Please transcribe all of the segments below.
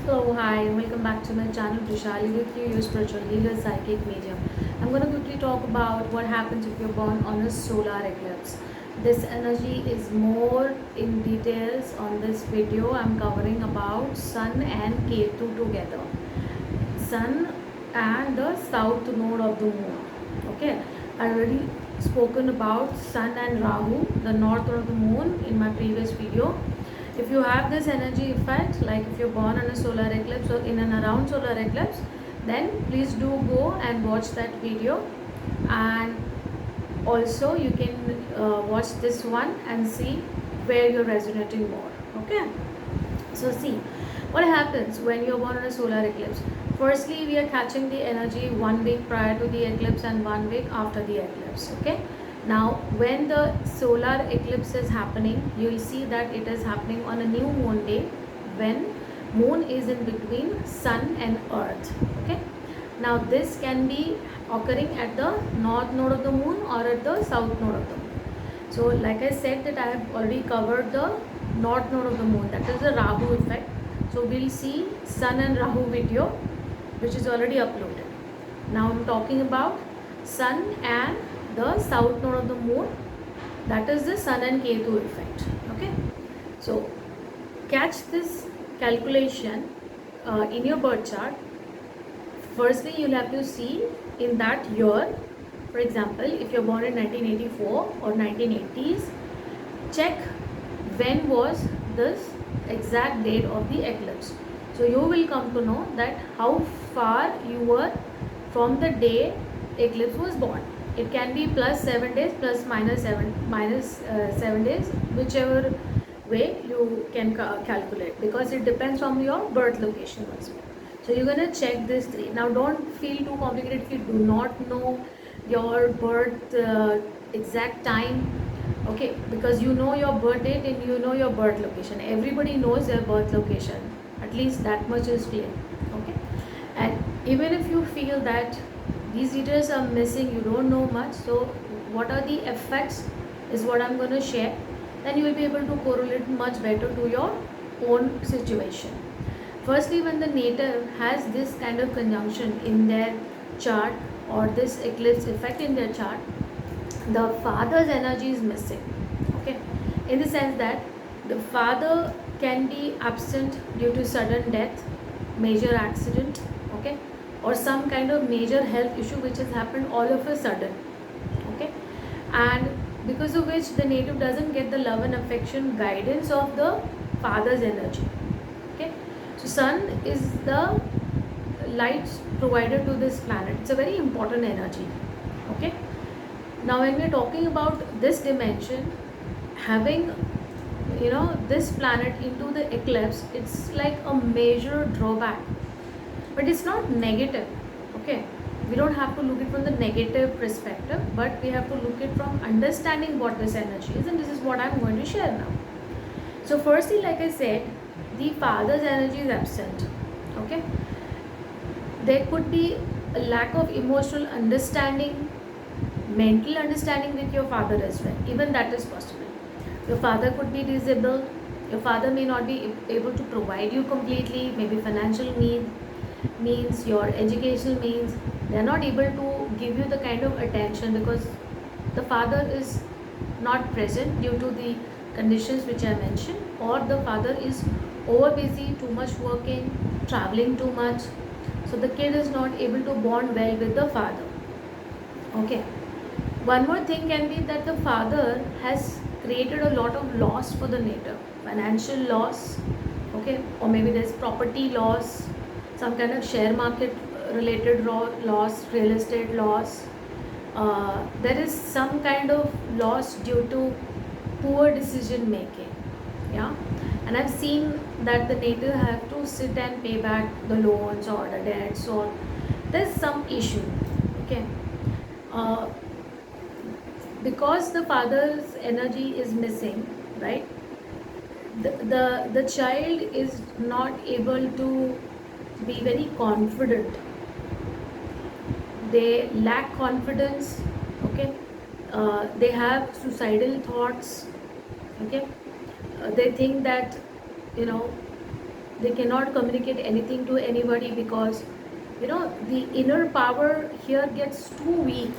Hello, hi, and welcome back to my channel Vruushali with you, your spiritual healer, psychic medium. I'm going to quickly talk about what happens if you're born on a solar eclipse. This energy is more in details on this video. I'm covering about Sun and Ketu together. Sun and the south node of the moon. Okay, I already spoken about Sun and Rahu, the north node of the moon, in my previous video. If you have this energy effect, like if you're born on a solar eclipse or in and around solar eclipse, then please do go and watch that video, and also you can watch this one and see where you're resonating more. Okay, so see what happens when you're born on a solar eclipse. Firstly, we are catching the energy 1 week prior to the eclipse and 1 week after the eclipse. Okay, now when the solar eclipse is happening, you will see that it is happening on a new moon day when moon is in between sun and earth. Okay, now this can be occurring at the north node of the moon or at the south node of the moon. So like I said that I have already covered the north node of the moon, that is the Rahu effect. So we'll see Sun and Rahu video which is already uploaded. Now I'm talking about Sun and the south node of the moon, that is the Sun and Ketu effect. Okay, so catch this calculation in your birth chart. Firstly, you'll have to see in that year. For example, if you're born in 1984 or 1980s, check when was this exact date of the eclipse. So you will come to know that how far you were from the day eclipse was born. It can be plus 7 days, plus minus 7 days, whichever way you can calculate, because it depends on your birth location also. So you're gonna check this three. Now don't feel too complicated if you do not know your birth exact time. Okay, because you know your birth date and you know your birth location. Everybody knows their birth location, at least that much is clear. Okay, and even if you feel that these details are missing, you don't know much, so what are the effects is what I'm going to share. Then you will be able to correlate much better to your own situation. Firstly, when the native has this kind of conjunction in their chart or this eclipse effect in their chart, the father's energy is missing. Okay, in the sense that the father can be absent due to sudden death, major accident, okay, or some kind of major health issue which has happened all of a sudden. Okay, and because of which the native doesn't get the love and affection guidance of the father's energy. Okay, so sun is the light provider to this planet. It's a very important energy. Okay, now when we're talking about this dimension, having this planet into the eclipse, it's like a major drawback, but it's not negative. Okay, we don't have to look it from the negative perspective, but we have to look it from understanding what this energy is, and this is what I'm going to share now. So firstly, like I said, the father's energy is absent. Okay, there could be a lack of emotional understanding, mental understanding with your father as well. Even that is possible. Your father could be disabled. Your father may not be able to provide you completely, maybe financial means, your educational means. They are not able to give you the kind of attention because the father is not present due to the conditions which I mentioned, or the father is over busy, too much working, traveling too much. So the kid is not able to bond well with the father. Okay. One more thing can be that the father has created a lot of loss for the native, financial loss, okay, or maybe there's property loss, some kind of share market related loss, real estate loss. There is some kind of loss due to poor decision making. Yeah, and I've seen that the native have to sit and pay back the loans or the debts, or there's some issue. Okay. Because the father's energy is missing, right, the child is not able to be very confident. They lack confidence. Okay, they have suicidal thoughts. Okay, they think that they cannot communicate anything to anybody, because the inner power here gets too weak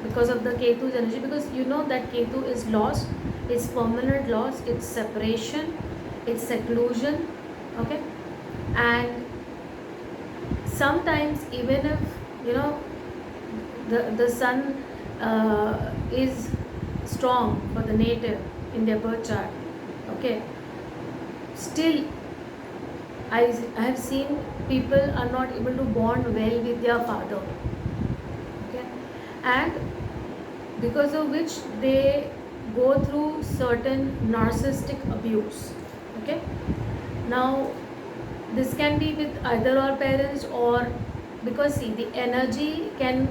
because of the Ketu's energy, because that Ketu is loss, it's permanent loss, it's separation, it's seclusion. Okay. And sometimes, even if the sun is strong for the native in their birth chart, okay, still I have seen people are not able to bond well with their father. Okay. And because of which they go through certain narcissistic abuse. Okay. Now this can be with either our parents, or because see, the energy can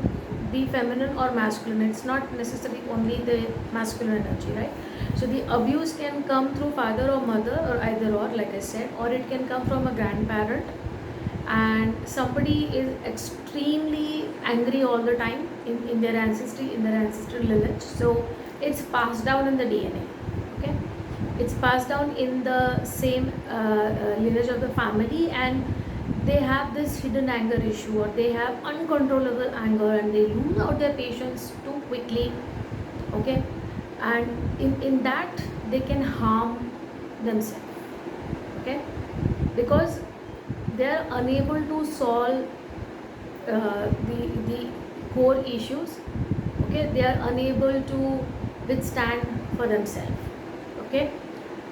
be feminine or masculine, it's not necessarily only the masculine energy, right? So the abuse can come through father or mother, or either or, like I said, or it can come from a grandparent, and somebody is extremely angry all the time in their ancestry, in their ancestral lineage. So it's passed down in the DNA. Okay. It's passed down in the same lineage of the family, and they have this hidden anger issue, or they have uncontrollable anger, and they lose out their patience too quickly. Okay. And in that they can harm themselves. Okay. Because they are unable to solve the core issues. Okay. They are unable to withstand for themselves. Okay.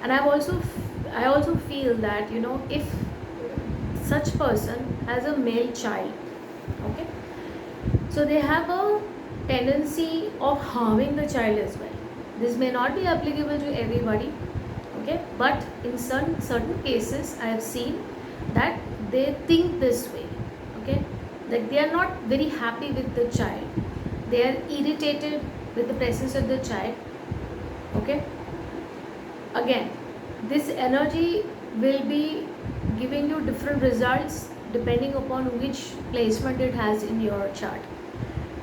And I also feel that if such person has a male child, okay, so they have a tendency of harming the child as well. This may not be applicable to everybody, okay, but in certain cases I have seen that they think this way. Okay. Like they are not very happy with the child, they are irritated with the presence of the child. Okay. Again, this energy will be giving you different results depending upon which placement it has in your chart.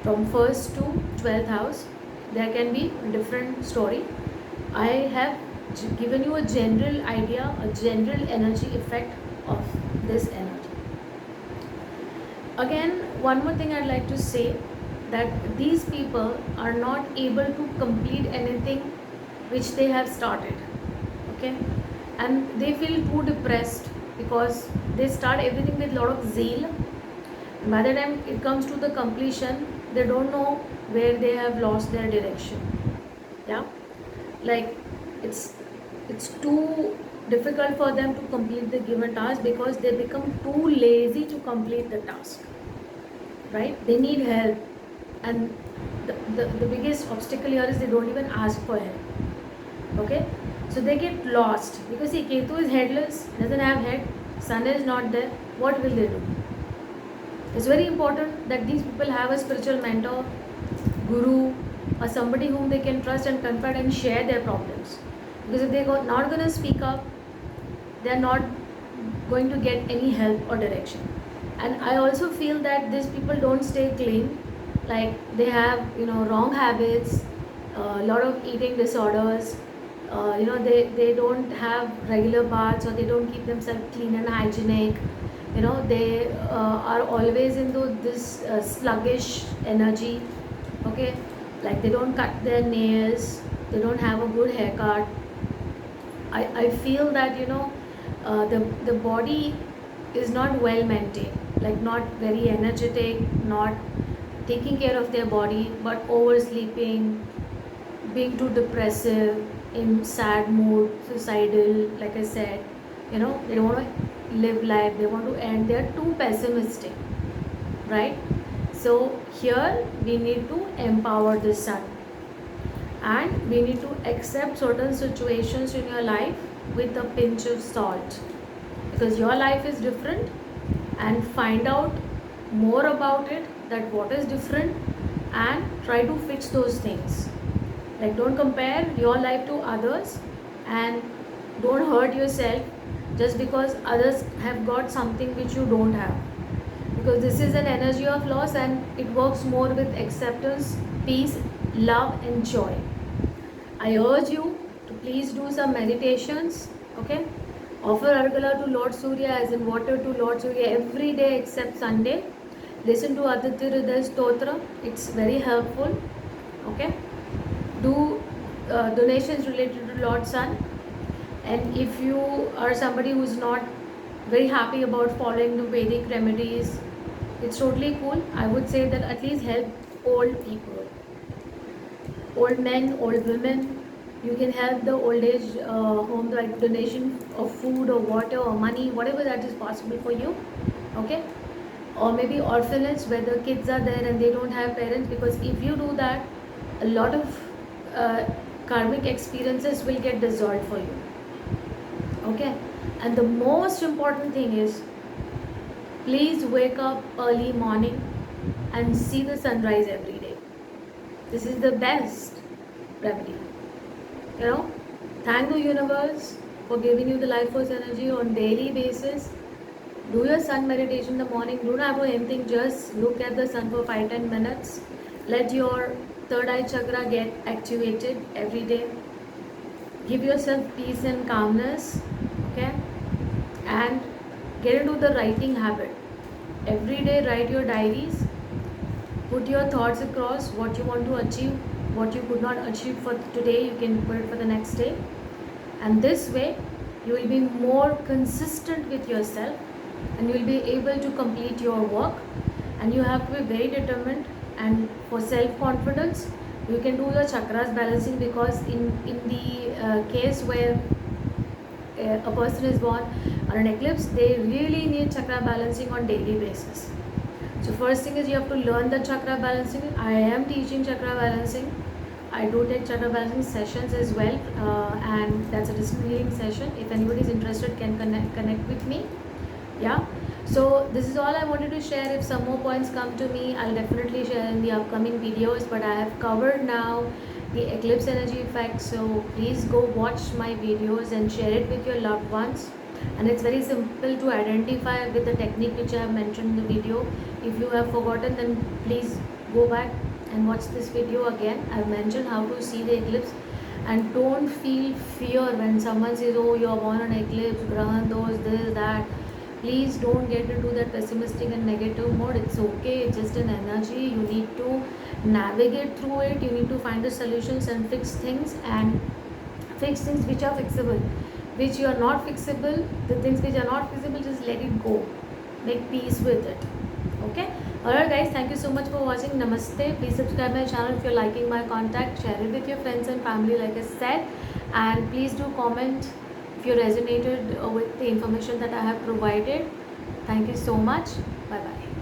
From 1st to 12th house, there can be a different story. I have given you a general idea, a general energy effect of this energy. Again, one more thing I'd like to say, that these people are not able to complete anything which they have started. Okay. And they feel too depressed because they start everything with a lot of zeal. By the time it comes to the completion, they don't know where they have lost their direction. Yeah. Like it's too difficult for them to complete the given task because they become too lazy to complete the task. Right? They need help. And the biggest obstacle here is they don't even ask for help. Okay. So they get lost because see, Ketu is headless, doesn't have head, sun is not there. What will they do? It's very important that these people have a spiritual mentor, guru, or somebody whom they can trust and confide and share their problems. Because if they're not going to speak up, they're not going to get any help or direction. And I also feel that these people don't stay clean. Like they have wrong habits, a lot of eating disorders. They don't have regular baths, or they don't keep themselves clean and hygienic. They are always into this sluggish energy. Okay. Like they don't cut their nails, they don't have a good haircut. I feel that the body is not well maintained, like not very energetic, not taking care of their body, but oversleeping, being too depressive, in sad mood, suicidal, like I said. They don't want to live life, they want to end, they're too pessimistic, right? So here we need to empower the sun, and we need to accept certain situations in your life with a pinch of salt, because your life is different, and find out more about it, that what is different, and try to fix those things. Like don't compare your life to others, and don't hurt yourself just because others have got something which you don't have, because this is an energy of loss, and it works more with acceptance, peace, love and joy. I urge you to please do some meditations, okay, Offer Argala to Lord Surya, as in water to Lord Surya, every day except Sunday. Listen to Aditya Hriday Stotra, it's very helpful. Okay, do donations related to Lord Sun. And if you are somebody who's not very happy about following the Vedic remedies, it's totally cool. I would say that at least help old people, old men, old women. You can help the old age home, like donation of food or water or money, whatever that is possible for you. Okay, or maybe orphanage where the kids are there and they don't have parents, because if you do that, a lot of uh, karmic experiences will get dissolved for you. Okay, and the most important thing is, please wake up early morning and see the sunrise every day. This is the best remedy. You know, thank the universe for giving you the life force energy on daily basis. Do your sun meditation in the morning. Do not do anything, just look at the sun for 5-10 minutes. Let your third eye chakra get activated every day. Give yourself peace and calmness. Okay, and get into the writing habit. Every day write your diaries. Put your thoughts across, what you want to achieve, what you could not achieve for today, you can put it for the next day. And this way, you will be more consistent with yourself and you will be able to complete your work. And you have to be very determined. And for self-confidence, you can do the chakras balancing, because in the case where a person is born on an eclipse, they really need chakra balancing on daily basis. So first thing is, you have to learn the chakra balancing. I am teaching chakra balancing. I do take chakra balancing sessions as well, and that's a distance healing session. If anybody is interested, can connect with me. Yeah. So this is all I wanted to share. If some more points come to me, I'll definitely share in the upcoming videos. But I have covered now the eclipse energy effect. So please go watch my videos and share it with your loved ones. And it's very simple to identify with the technique which I have mentioned in the video. If you have forgotten, then please go back and watch this video again. I've mentioned how to see the eclipse. And don't feel fear when someone says, oh, you're born on eclipse, grahandosh, this, that. Please don't get into that pessimistic and negative mode. It's okay, it's just an energy. You need to navigate through it. You need to find the solutions and fix things which are fixable. Which you are not fixable, the things which are not fixable, just let it go. Make peace with it. Okay. Alright guys, thank you so much for watching. Namaste. Please subscribe my channel if you're liking my content. Share it with your friends and family, like I said. And please do comment if you resonated with the information that I have provided. Thank you so much. Bye bye.